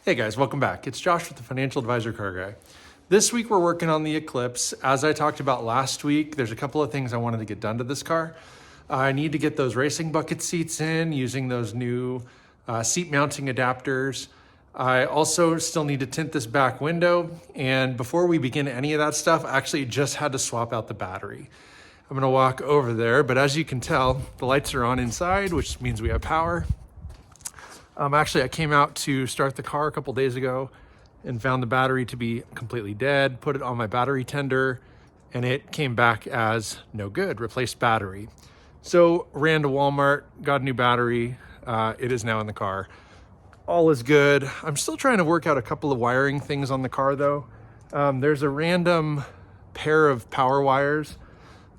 Hey guys, welcome back. It's Josh with the Financial Advisor Car Guy. This week we're working on the Eclipse. As I talked about last week, there's a couple of things I wanted to get done to this car. I need to get those racing bucket seats in using those new seat mounting adapters. I also still need to tint this back window. And before we begin any of that stuff, I actually just had to swap out the battery. I'm gonna walk over there, but as you can tell, the lights are on inside, which means we have power. Actually, I came out to start the car a couple days ago and found the battery to be completely dead, put it on my battery tender, and it came back as no good, replaced battery. So ran to Walmart, got a new battery. It is now in the car. All is good. I'm still trying to work out a couple of wiring things on the car though. There's a random pair of power wires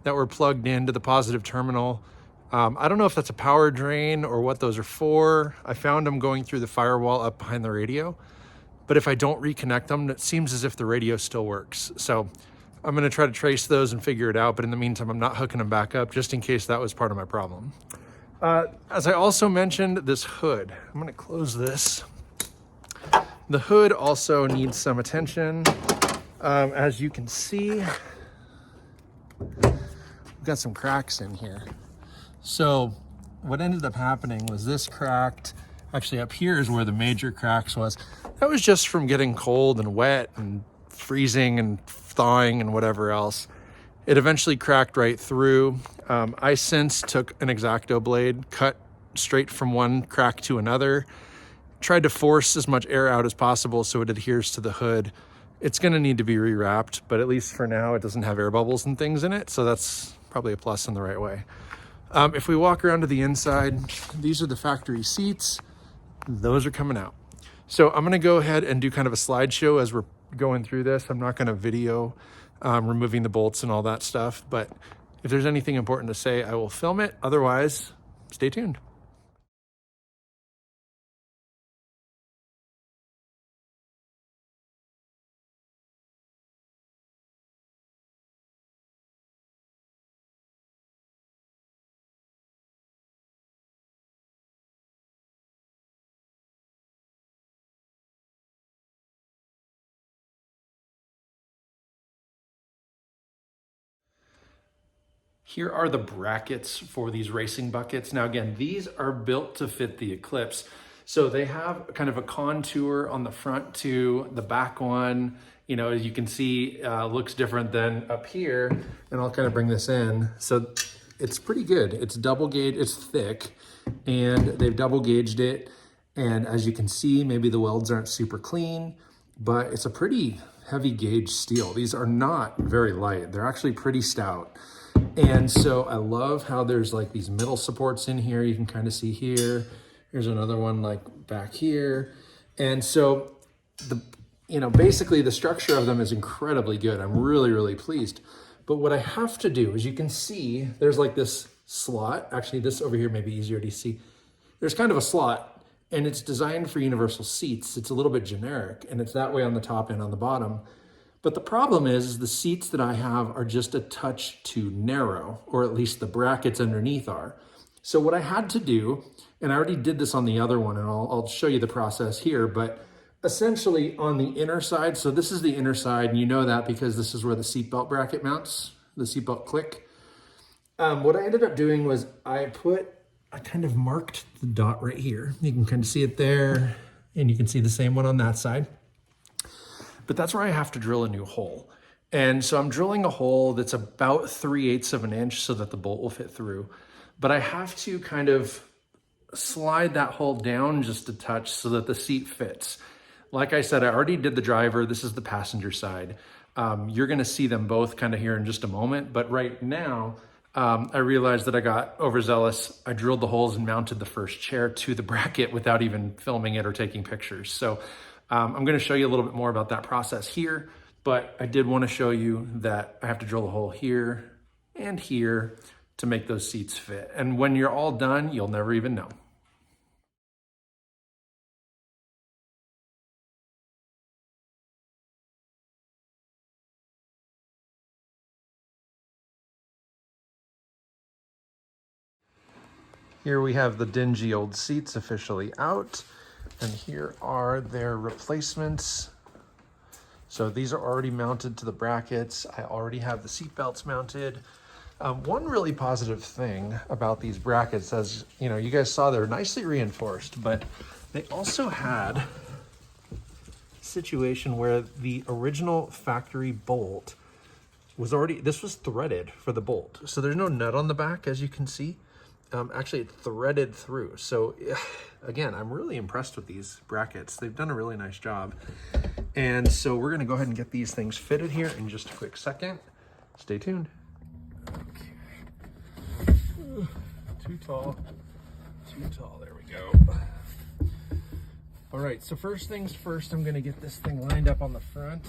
that were plugged into the positive terminal. I don't know if that's a power drain or what those are for. I found them going through the firewall up behind the radio, but if I don't reconnect them, it seems as if the radio still works. So I'm gonna try to trace those and figure it out, but in the meantime, I'm not hooking them back up just in case that was part of my problem. As I also mentioned, this hood, I'm gonna close this. The hood also needs some attention. As you can see, we've got some cracks in here. So what ended up happening was this cracked. Actually up here is where the major cracks was. That was just from getting cold and wet and freezing and thawing and whatever else. It eventually cracked right through. I since took an X-Acto blade, cut straight from one crack to another, tried to force as much air out as possible so it adheres to the hood. It's gonna need to be rewrapped, but at least for now it doesn't have air bubbles and things in it, so that's probably a plus in the right way. If we walk around to the inside, these are the factory seats. Those are coming out. So I'm gonna go ahead and do kind of a slideshow as we're going through this. I'm not gonna video removing the bolts and all that stuff, but if there's anything important to say, I will film it. Otherwise, stay tuned. Here are the brackets for these racing buckets. Now again, these are built to fit the Eclipse. So they have kind of a contour on the front to the back one. You know, as you can see, looks different than up here. And I'll kind of bring this in. So it's pretty good. It's double gauge, it's thick, and they've double gauged it. And as you can see, maybe the welds aren't super clean, but it's a pretty heavy gauge steel. These are not very light. They're actually pretty stout. And so I love how there's like these middle supports in here. You can kind of see here. Here's another one like back here. And so basically the structure of them is incredibly good. I'm really, really pleased. But what I have to do, as you can see, there's like this slot. Actually, this over here may be easier to see. There's kind of a slot, and it's designed for universal seats. It's a little bit generic, and it's that way on the top and on the bottom. But the problem is the seats that I have are just a touch too narrow, or at least the brackets underneath are. So what I had to do, and I already did this on the other one, and I'll show you the process here, but essentially on the inner side, so this is the inner side, and you know that because this is where the seatbelt bracket mounts, the seatbelt click. What I ended up doing was I kind of marked the dot right here. You can kind of see it there, and you can see the same one on that side. But that's where I have to drill a new hole. And so I'm drilling a hole that's about 3/8 of an inch so that the bolt will fit through. But I have to kind of slide that hole down just a touch so that the seat fits. Like I said, I already did the driver. This is the passenger side. You're gonna see them both kind of here in just a moment. But right now, I realized that I got overzealous. I drilled the holes and mounted the first chair to the bracket without even filming it or taking pictures. So I'm gonna show you a little bit more about that process here, but I did wanna show you that I have to drill a hole here and here to make those seats fit. And when you're all done, you'll never even know. Here we have the dingy old seats officially out. And here are their replacements. So these are already mounted to the brackets. I already have the seat belts mounted. One really positive thing about these brackets, as you know, you guys saw they're nicely reinforced, but they also had a situation where the original factory bolt was already, this was threaded for the bolt. So there's no nut on the back, as you can see. Actually, it threaded through. So again, I'm really impressed with these brackets. They've done a really nice job. And so we're gonna go ahead and get these things fitted here in just a quick second. Stay tuned. Okay. Too tall, there we go. All right, so first things first, I'm gonna get this thing lined up on the front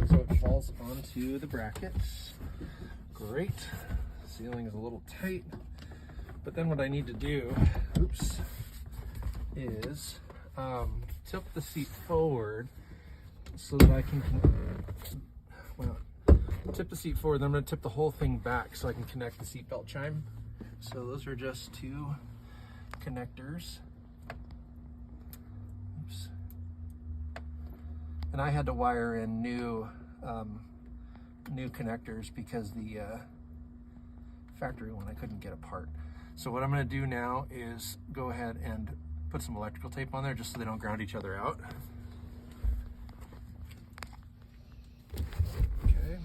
so it falls onto the brackets. Great, ceiling is a little tight. But then what I need to do, is tilt the seat forward so that I can, tip the seat forward, then I'm gonna tip the whole thing back so I can connect the seatbelt chime. So those are just two connectors. Oops. And I had to wire in new connectors because the factory one I couldn't get apart. So what I'm going to do now is go ahead and put some electrical tape on there just so they don't ground each other out. Okay.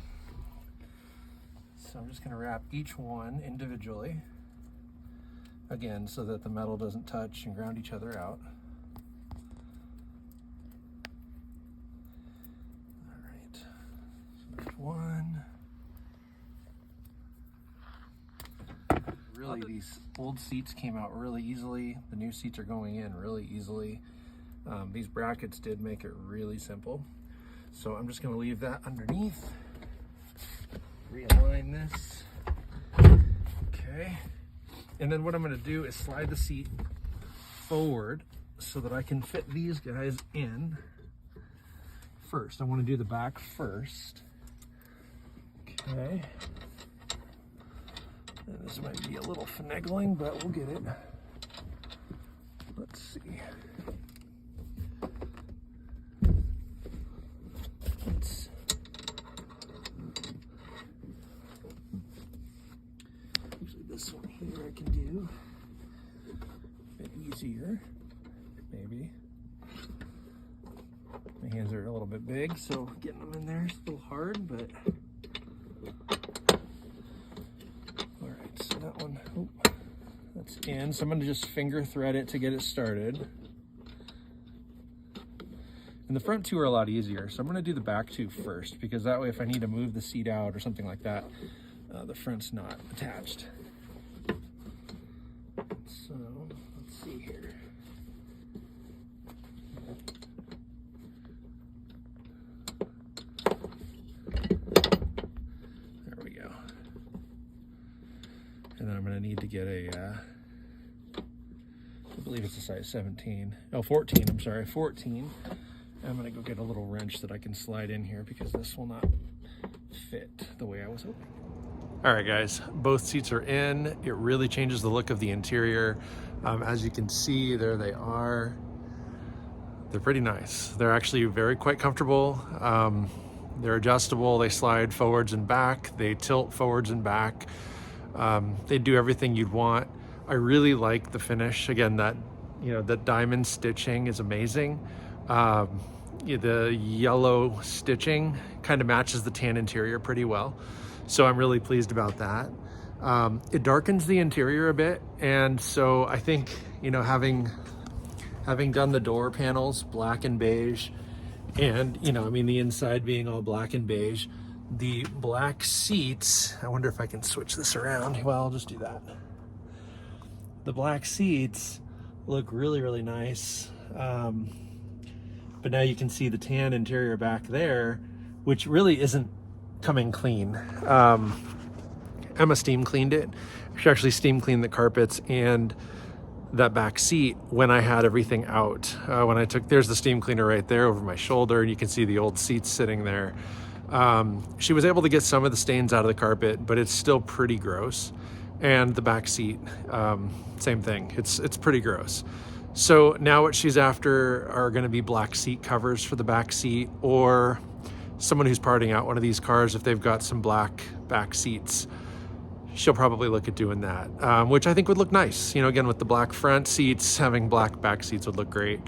So I'm just going to wrap each one individually, again, so that the metal doesn't touch and ground each other out. All right. So there's one. Really, these old seats came out really easily. The new seats are going in really easily. These brackets did make it really simple. So I'm just going to leave that underneath. Realign this. Okay. And then what I'm going to do is slide the seat forward so that I can fit these guys in first. I want to do the back first. Okay. And this might be a little finagling, but we'll get it. Let's see. Usually this one here I can do a bit easier, maybe. My hands are a little bit big, so getting them in there is a little hard, but so that one, that's in. So I'm going to just finger thread it to get it started. And the front two are a lot easier. So I'm going to do the back two first, because that way if I need to move the seat out or something like that, the front's not attached. So let's see here. And then I'm going to need to get a, I believe it's a size 17. Oh, 14, I'm sorry, 14. I'm going to go get a little wrench that I can slide in here because this will not fit the way I was hoping. All right, guys, both seats are in. It really changes the look of the interior. As you can see, there they are. They're pretty nice. They're actually quite comfortable. They're adjustable. They slide forwards and back. They tilt forwards and back. They do everything you'd want. I really like the finish. Again, that diamond stitching is amazing. The yellow stitching kind of matches the tan interior pretty well. So I'm really pleased about that. It darkens the interior a bit. And so I think, having done the door panels black and beige, and, the inside being all black and beige, the black seats, I wonder if I can switch this around. Well, I'll just do that. The black seats look really, really nice. But now you can see the tan interior back there, which really isn't coming clean. Emma steam cleaned it. She actually steam cleaned the carpets and that back seat when I had everything out. There's the steam cleaner right there over my shoulder, and you can see the old seats sitting there. She was able to get some of the stains out of the carpet, but it's still pretty gross. And the back seat, same thing. It's pretty gross. So now what she's after are going to be black seat covers for the back seat, or someone who's parting out one of these cars, if they've got some black back seats, she'll probably look at doing that, which I think would look nice. You know, again, with the black front seats, having black back seats would look great.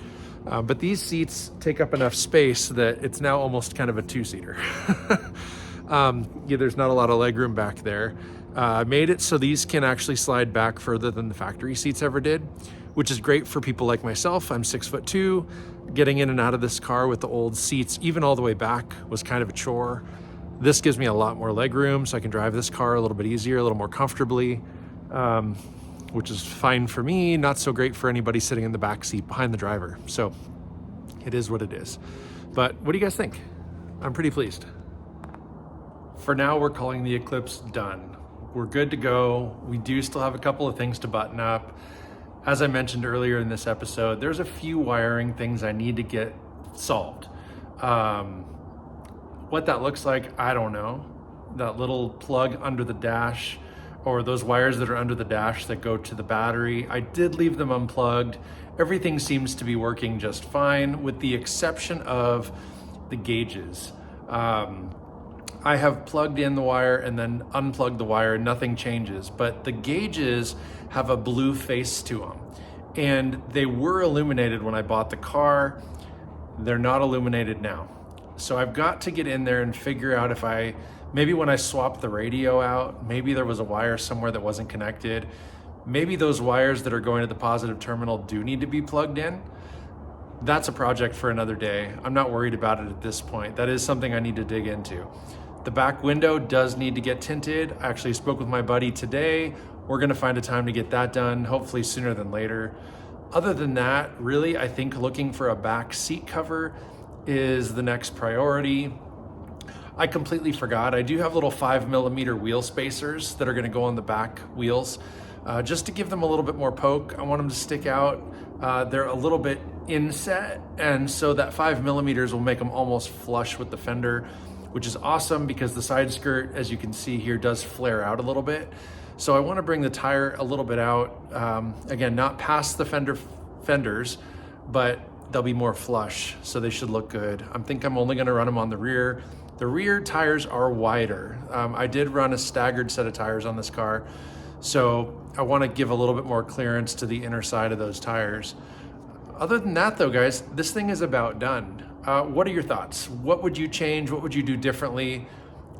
But these seats take up enough space that it's now almost kind of a two-seater. Yeah, there's not a lot of legroom back there. I made it so these can actually slide back further than the factory seats ever did, which is great for people like myself. I'm 6'2". Getting in and out of this car with the old seats, even all the way back, was kind of a chore. This gives me a lot more leg room, so I can drive this car a little bit easier, a little more comfortably, which is fine for me, not so great for anybody sitting in the back seat behind the driver. So it is what it is. But what do you guys think? I'm pretty pleased. For now, we're calling the Eclipse done. We're good to go. We do still have a couple of things to button up. As I mentioned earlier in this episode, there's a few wiring things I need to get solved. What that looks like, I don't know. That little plug under the dash, or those wires that are under the dash that go to the battery, I did leave them unplugged. Everything seems to be working just fine, with the exception of the gauges. I have plugged in the wire and then unplugged the wire, nothing changes, but the gauges have a blue face to them. And they were illuminated when I bought the car. They're not illuminated now. So I've got to get in there and figure out if maybe when I swapped the radio out, maybe there was a wire somewhere that wasn't connected. Maybe those wires that are going to the positive terminal do need to be plugged in. That's a project for another day. I'm not worried about it at this point. That is something I need to dig into. The back window does need to get tinted. I actually spoke with my buddy today. We're gonna find a time to get that done, hopefully sooner than later. Other than that, really, I think looking for a back seat cover is the next priority. I completely forgot. I do have little 5mm wheel spacers that are gonna go on the back wheels, just to give them a little bit more poke. I want them to stick out. They're a little bit inset, and so that 5mm will make them almost flush with the fender, which is awesome because the side skirt, as you can see here, does flare out a little bit. So I want to bring the tire a little bit out. Again, not past the fenders, but they'll be more flush, so they should look good. I think I'm only going to run them on the rear. The rear tires are wider. I did run a staggered set of tires on this car, so I want to give a little bit more clearance to the inner side of those tires. Other than that though, guys, this thing is about done. What are your thoughts? What would you change? What would you do differently?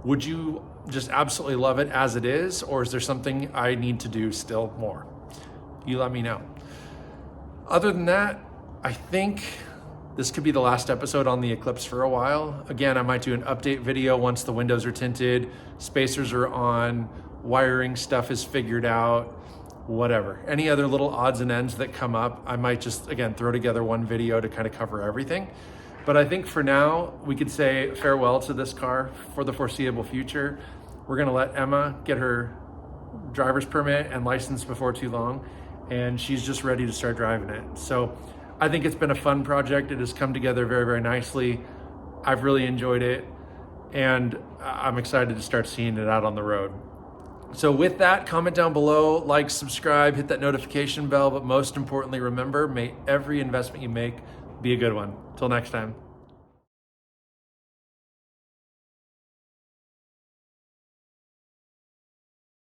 Would you just absolutely love it as it is? Or is there something I need to do still more? You let me know. Other than that, I think this could be the last episode on the Eclipse for a while. Again, I might do an update video once the windows are tinted, spacers are on, wiring stuff is figured out, whatever. Any other little odds and ends that come up, I might just, again, throw together one video to kind of cover everything. But I think for now, we could say farewell to this car for the foreseeable future. We're gonna let Emma get her driver's permit and license before too long, and she's just ready to start driving it. So I think it's been a fun project. It has come together very, very nicely. I've really enjoyed it, and I'm excited to start seeing it out on the road. So with that, comment down below, like, subscribe, hit that notification bell, but most importantly, remember, may every investment you make be a good one. Till next time.